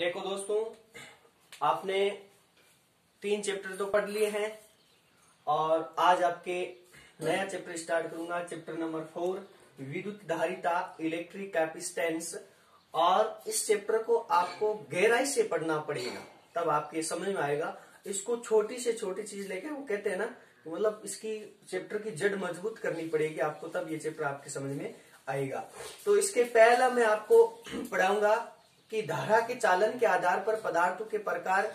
देखो दोस्तों, आपने 3 चैप्टर तो पढ़ लिए हैं और आज आपके नया चैप्टर स्टार्ट करूंगा। चैप्टर नंबर 4 विद्युत धारिता, इलेक्ट्रिक कैपेसिटेंस। और इस चैप्टर को आपको गहराई से पढ़ना पड़ेगा, तब आपके समझ में आएगा। इसको छोटी से छोटी चीज लेके, वो कहते हैं ना, मतलब इसकी चैप्टर की जड़ मजबूत करनी पड़ेगी आपको, तब ये चैप्टर आपके समझ में आएगा। तो इसके पहला मैं आपको पढ़ाऊंगा कि धारा के चालन के आधार पर पदार्थों के प्रकार,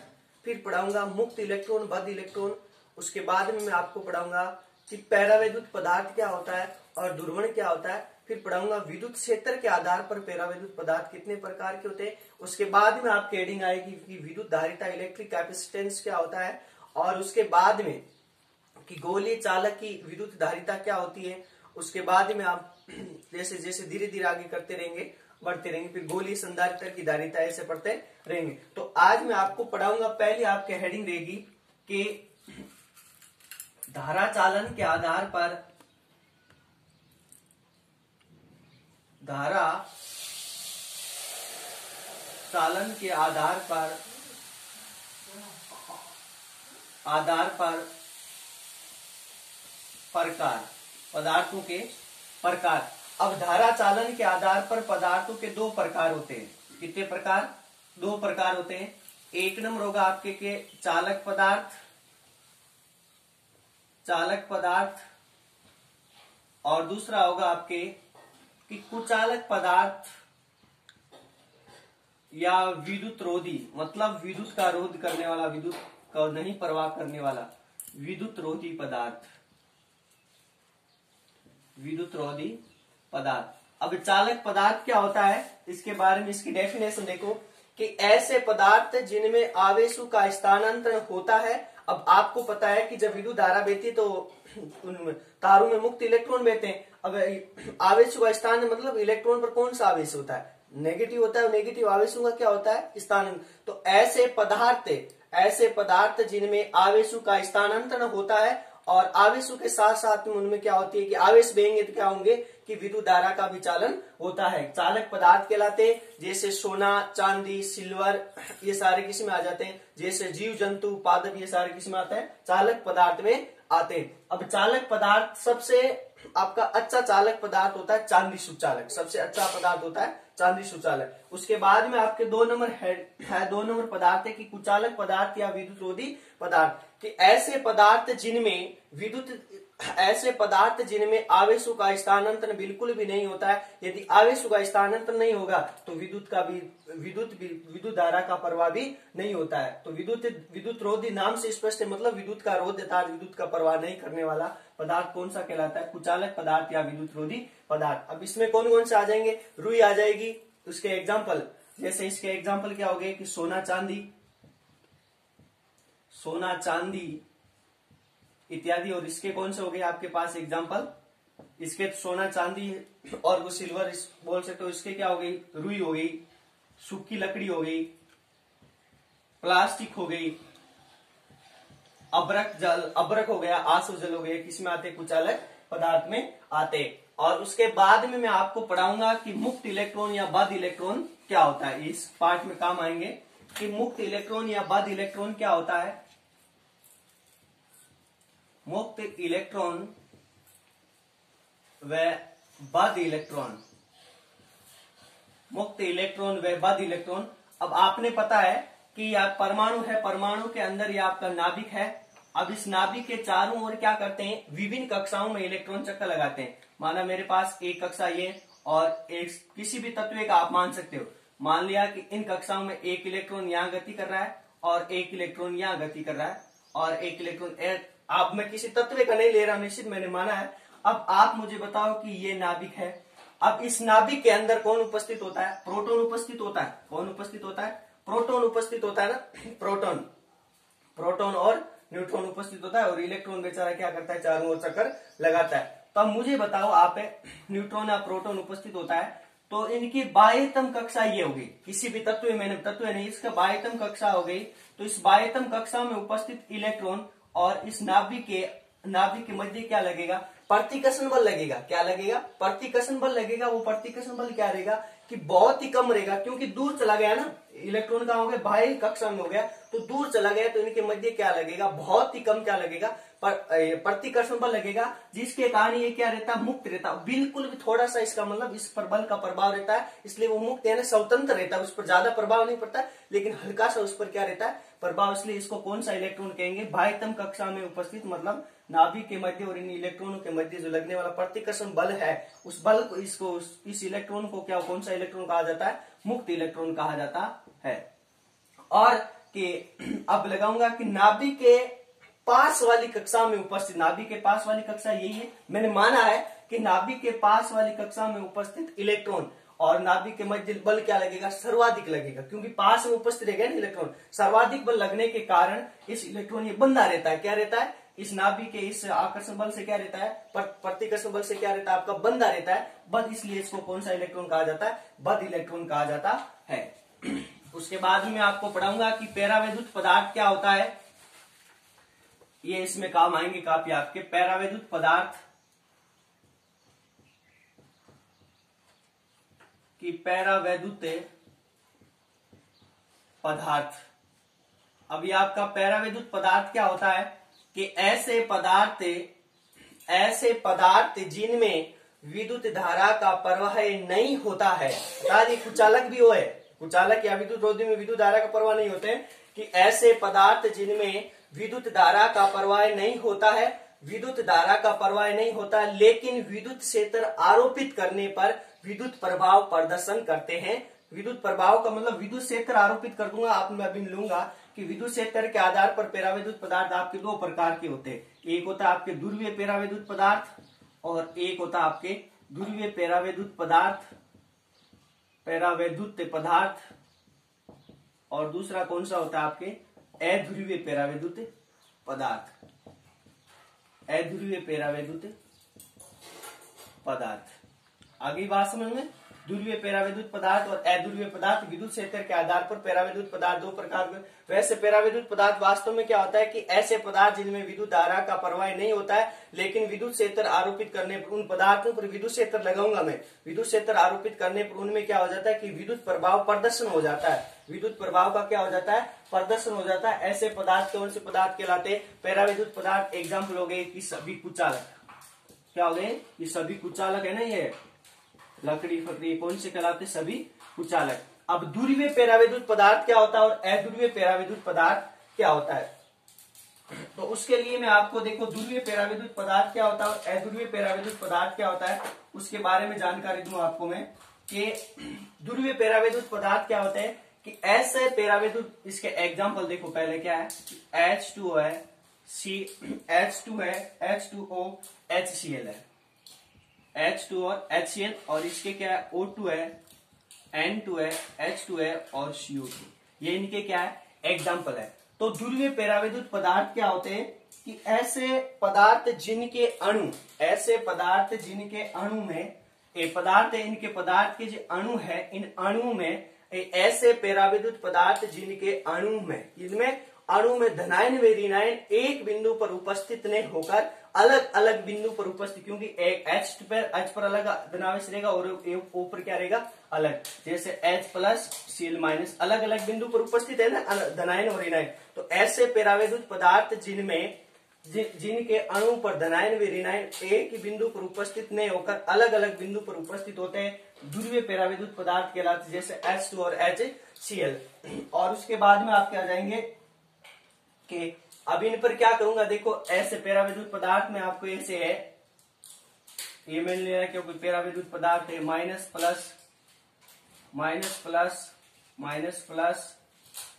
फिर पढ़ाऊंगा मुक्त इलेक्ट्रॉन, बद्ध इलेक्ट्रॉन। उसके बाद में मैं आपको पढ़ाऊंगा कि पैरावैद्युत पदार्थ क्या होता है और ध्रुवण क्या होता है। फिर पढ़ाऊंगा विद्युत क्षेत्र के आधार पर पैरावैद्युत पदार्थ कितने प्रकार के होते हैं। उसके बाद में आपके हेडिंग आएगी कि विद्युत धारिता, इलेक्ट्रिक कैपेसिटेंस क्या होता है। और उसके बाद में कि गोलीय चालक की विद्युत धारिता क्या होती है। उसके बाद में आप जैसे जैसे धीरे धीरे आगे करते रहेंगे, बढ़ते रहेंगे, फिर गोलीय संधारित्र की धारिता ऐसे पढ़ते रहेंगे। तो आज मैं आपको पढ़ाऊंगा, पहले आपके हेडिंग रहेगी कि धारा चालन के आधार पर, धारा चालन के आधार पर प्रकार, पदार्थों के प्रकार। अब धारा चालन के आधार पर पदार्थों के 2 प्रकार होते हैं। कितने प्रकार? 2 प्रकार होते हैं। एक नंबर होगा आपके के चालक पदार्थ, और दूसरा होगा आपके कि कुचालक पदार्थ या विद्युत रोधी, मतलब विद्युत का रोध करने वाला, विद्युत का नहीं प्रवाह करने वाला, विद्युत रोधी पदार्थ, विद्युत रोधी पदार्थ। अब चालक पदार्थ क्या होता है, इसके बारे में इसकी डेफिनेशन देखो कि ऐसे पदार्थ जिनमें आवेशों का स्थानांतरण होता है। अब आपको पता है कि जब विद्युत धारा बहती तो उन तारों में मुक्त इलेक्ट्रॉन बहते हैं। अब आवेशों का स्थान मतलब इलेक्ट्रॉन पर कौन सा आवेश होता है? नेगेटिव होता है। नेगेटिव आवेशों का क्या होता है? स्थानांतरण। तो ऐसे पदार्थ जिनमें आवेशों का स्थानांतरण होता है और आवेशों के साथ साथ में उनमें क्या होती है कि आवेश बहेंगे तो क्या होंगे कि विद्युत धारा का भी चालन होता है। चालक पदार्थ कहलाते हैं। जैसे सोना, चांदी, सिल्वर, ये सारे किस में आ जाते हैं। जैसे जीव जंतु, पादप, ये सारे किस में आते हैं? चालक पदार्थ में आते हैं। अब चालक पदार्थ, सबसे आपका अच्छा चालक पदार्थ होता है चांदी सुचालक। सबसे अच्छा पदार्थ होता है चांदी सुचालक। उसके बाद में आपके 2 नंबर पदार्थ है कि कुचालक पदार्थ या विद्युत रोधी पदार्थ। कि ऐसे पदार्थ जिनमें आवेशों का स्थानांतरण बिल्कुल भी नहीं होता है। यदि आवेशों का स्थानांतरण नहीं होगा तो विद्युत धारा का प्रवाह भी नहीं होता है। तो विद्युत रोधी नाम से स्पष्ट है, मतलब विद्युत का रोध अर्थात विद्युत का प्रवाह नहीं करने वाला पदार्थ कौन सा कहलाता है? कुचालक पदार्थ या विद्युत रोधी पदार्थ। अब इसमें कौन कौन से आ जाएंगे? रुई आ जाएगी। उसके एग्जाम्पल, जैसे इसके एग्जाम्पल क्या हो गए कि सोना चांदी इत्यादि। और इसके कौन से हो गए आपके पास एग्जाम्पल? इसके सोना चांदी और वो सिल्वर बोल सकते हो। इसके क्या हो गई? रुई हो गई, सूखी लकड़ी हो गई, प्लास्टिक हो गई, अब्रक हो गया, आसव जल हो गया। किसमें आते? कुचालक पदार्थ में आते। और उसके बाद में मैं आपको पढ़ाऊंगा कि मुक्त इलेक्ट्रॉन या बद्ध इलेक्ट्रॉन क्या होता है। इस पार्ट में काम आएंगे कि मुक्त इलेक्ट्रॉन या बद्ध इलेक्ट्रॉन क्या होता है। मुक्त इलेक्ट्रॉन व बद्ध इलेक्ट्रॉन, मुक्त इलेक्ट्रॉन व बद्ध इलेक्ट्रॉन। अब आपने पता है कि यह परमाणु है, परमाणु के अंदर यह आपका नाभिक है। अब इस नाभिक के चारों ओर क्या करते हैं? विभिन्न कक्षाओं में इलेक्ट्रॉन चक्कर लगाते हैं। माना मेरे पास एक कक्षा ये और एक किसी भी तत्व का आप मान सकते हो। मान लिया कि इन कक्षाओं में एक इलेक्ट्रॉन यहाँ गति कर रहा है और एक इलेक्ट्रॉन यहाँ गति कर रहा है और एक इलेक्ट्रॉन। अब मैं किसी तत्व का नहीं ले रहा हूं, निश्चित मैंने माना है। अब आप मुझे बताओ कि ये नाभिक है। अब इस नाभिक के अंदर कौन उपस्थित होता है? प्रोटॉन उपस्थित होता है। कौन उपस्थित होता है? प्रोटॉन उपस्थित होता है ना। प्रोटॉन और न्यूट्रॉन उपस्थित होता है और इलेक्ट्रॉन बेचारा क्या करता है? चारों ओर चक्कर लगाता है। तो अब मुझे बताओ, आप न्यूट्रॉन या प्रोटॉन उपस्थित होता है तो इनकी बाह्यतम कक्षा ये हो गई। किसी भी तत्व में, तत्व नहीं, इसका बाह्यतम कक्षा हो गई। तो इस बाह्यतम कक्षा में उपस्थित इलेक्ट्रॉन और इस नाभिक के मध्य क्या लगेगा? प्रतिकर्षण बल लगेगा। क्या लगेगा? प्रतिकर्षण बल लगेगा। वो प्रतिकर्षण बल क्या रहेगा कि बहुत ही कम रहेगा, क्योंकि दूर चला गया ना, इलेक्ट्रॉन कहाँ हो गया, बाह्य कक्षा में हो गया, तो दूर चला गया, तो इनके मध्य क्या लगेगा, बहुत ही कम क्या लगेगा, प्रतिकर्षण बल लगेगा, जिसके कारण ये क्या रहता है, मुक्त रहता है। बिल्कुल भी थोड़ा सा इसका मतलब इस पर बल का प्रभाव रहता है, इसलिए वो मुक्त यानी स्वतंत्र रहता है, उस पर ज्यादा प्रभाव नहीं पड़ता, लेकिन हल्का सा उस पर क्या रहता है, प्रभाव। इसलिए इसको कौन सा इलेक्ट्रॉन कहेंगे, बाह्यतम कक्षा में उपस्थित, मतलब नाभिक के मध्य और इन इलेक्ट्रॉनों के मध्य जो लगने वाला प्रतिकर्षण बल है, उस बल को इस इलेक्ट्रॉन को क्या, कौन सा इलेक्ट्रॉन कहा जाता है, मुक्त इलेक्ट्रॉन कहा जाता है। और कि अब लगाऊंगा कि नाभिक के पास वाली कक्षा में उपस्थित, नाभिक के पास वाली कक्षा यही है, मैंने माना है कि नाभिक के पास वाली कक्षा में उपस्थित इलेक्ट्रॉन और नाभिक के मध्य बल क्या लगेगा, सर्वाधिक लगेगा, क्योंकि पास में उपस्थित रहेगा ना इलेक्ट्रॉन, सर्वाधिक बल लगने के कारण इस इलेक्ट्रॉन ये बंधा रहता है, क्या रहता है, इस नाभिक के इस आकर्षण बल से क्या रहता है, प्रतिकर्षण बल से क्या रहता है, आपका बंधा रहता है, बद, इसलिए इसको कौन सा इलेक्ट्रॉन कहा जाता है, बद इलेक्ट्रॉन कहा जाता है। उसके बाद में आपको पढ़ाऊंगा कि पैरावैद्युत पदार्थ क्या होता है, ये इसमें काम आएंगे काफी आपके। पैरावैद्युत पदार्थ की पैरावैद्युत पदार्थ, अभी आपका पैरावैद्युत पदार्थ क्या होता है कि ऐसे पदार्थ जिनमें विद्युत धारा का प्रवाह नहीं होता है, कुचालक भी वो है, कुचालक या विद्युत रोधी में विद्युत धारा का प्रवाह नहीं होते हैं, कि ऐसे पदार्थ जिनमें विद्युत धारा का प्रवाह नहीं होता है, विद्युत धारा का प्रवाह नहीं होता है, लेकिन विद्युत क्षेत्र आरोपित करने पर विद्युत प्रभाव प्रदर्शन करते हैं। विद्युत प्रभाव का मतलब विद्युत क्षेत्र आरोपित कर दूंगा, आप मैं अभी लूंगा कि विद्युत क्षेत्र के आधार पर पैरावैद्युत पदार्थ आपके दो प्रकार के होते हैं, एक होता है आपके ध्रुवीय पैरावैद्युत पदार्थ और एक होता है आपके ध्रुवीय पैरावैद्युत पदार्थ, और दूसरा कौन सा होता है आपके अध्रुवीय पैरावैद्युत पदार्थ, अध्रुवीय पैरावैद्युत पदार्थ। आगे बात समझ में, ध्रुवीय पैरावैद्युत पदार्थ और अध्रुवीय पदार्थ, विद्युत क्षेत्र के आधार पर पैरावैद्युत पदार्थ दो प्रकार के। वैसे पैरावैद्युत पदार्थ वास्तव में क्या होता है कि ऐसे पदार्थ जिनमें विद्युत धारा का प्रवाह नहीं होता है, लेकिन विद्युत क्षेत्र आरोपित करने पर उन पदार्थों पर विद्युत क्षेत्र लगाऊंगा मैं, विद्युत क्षेत्र आरोपित करने पर उनमें क्या हो जाता है कि विद्युत प्रभाव प्रदर्शन हो जाता है, विद्युत प्रभाव का क्या हो जाता है, प्रदर्शन हो जाता है। ऐसे पदार्थ कौन से पदार्थ कहलाते, पैरावैद्युत पदार्थ। एग्जाम्पल हो गए कि सभी कुचालक, क्या हो गए, ये सभी कुचालक है ना, ये लकड़ी फकड़ी कौन से कहलाते, सभी कुचालक। अब ध्रुवीय पैरावैद्युत पदार्थ क्या होता है और अध्रुवीय पैरावैद्युत पदार्थ क्या होता है, तो उसके लिए मैं आपको देखो ध्रुवीय पैरावैद्युत पदार्थ क्या होता है और अध्रुवीय पैरावैद्युत पदार्थ क्या होता है उसके बारे में जानकारी दूं आपको मैं, कि ध्रुवीय पैरावैद्युत पदार्थ क्या होते हैं कि ऐसे पैरावैद्युत, इसके एग्जाम्पल देखो, पहले क्या है, H2 है, H2 है, H2O, HCl है, H2 और HCl, और इसके क्या है, O2 है, N2 है, H2 है और CO2, ये इनके क्या है, एग्जाम्पल है। तो ध्रुवीय पैरावैद्युत पदार्थ क्या होते हैं कि ऐसे पदार्थ जिनके अणु, ऐसे पदार्थ जिनके अणु में ये पदार्थ है, इनके पदार्थ के जो अणु है, इन अणु में ऐसे पैरावैद्युत पदार्थ जिनके अणु में, इनमें अणु में धनायन व ऋणायन एक बिंदु पर उपस्थित नहीं होकर अलग अलग बिंदु पर उपस्थित, क्योंकि एक H पर अलग धनावेश रहेगा और O पर क्या रहेगा, अलग, जैसे H प्लस Cl माइनस अलग अलग बिंदु पर उपस्थित है ना, धनायन और ऋणायन। तो ऐसे पैरावैद्युत पदार्थ जिनके अणु पर धनायन व ऋणायन एक ही बिंदु पर उपस्थित नहीं होकर अलग अलग बिंदु पर उपस्थित होते हैं, ध्रुवीय पैरावैद्युत पदार्थ कहलाते, जैसे H2 और HCl। और उसके बाद में आप क्या जाएंगे कि अब इन पर क्या करूंगा, देखो ऐसे पैरावैद्युत पदार्थ में आपको ऐसे है, ये मैंने लिया है क्योंकि पैरावैद्युत पदार्थ है, minus plus minus plus minus plus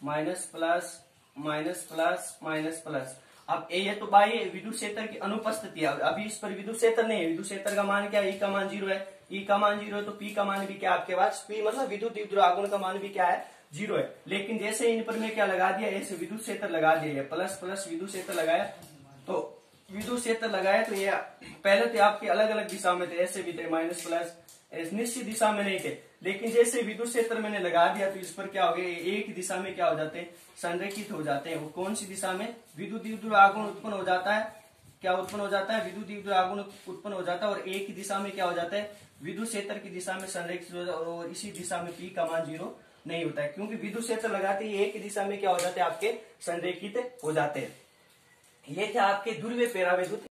minus plus minus plus minus plus. अब ये तो बाह्य विद्युत क्षेत्र की अनुपस्थिति है, अभी इस पर विद्युत क्षेत्र नहीं है, विद्युत क्षेत्र का मान क्या है, E का मान 0 है, E का मान 0 है तो P का मान भी क्या आपके पास, P मतलब विद्युत आगुण का मान भी क्या है, 0 है। लेकिन जैसे इन पर मैं क्या लगा दिया, ऐसे विद्युत क्षेत्र लगा दिया, प्लस प्लस विद्युत क्षेत्र लगाया, तो विद्युत क्षेत्र लगाया तो ये पहले तो आपके अलग अलग दिशा में थे, ऐसे भी थे माइनस प्लस, निश्चित दिशा में नहीं थे, लेकिन जैसे विद्युत क्षेत्र मैंने लगा दिया तो इस पर क्या हो गया, एक दिशा में क्या हो जाते हैं, संरेखित हो जाते हैं। वो कौन सी दिशा में, विद्युत आगुण उत्पन्न हो जाता है, क्या उत्पन्न हो जाता है, विद्युत आगुण उत्पन्न हो जाता है और एक ही दिशा में क्या हो जाता है, विद्युत क्षेत्र की दिशा में संरेखित और इसी दिशा में P का मान 0 नहीं होता है, क्योंकि विद्युत क्षेत्र लगाते ही एक ही दिशा में क्या हो जाते हैं, आपके संरेखित हो जाते हैं। ये थे आपके ध्रुवीय परावैद्युत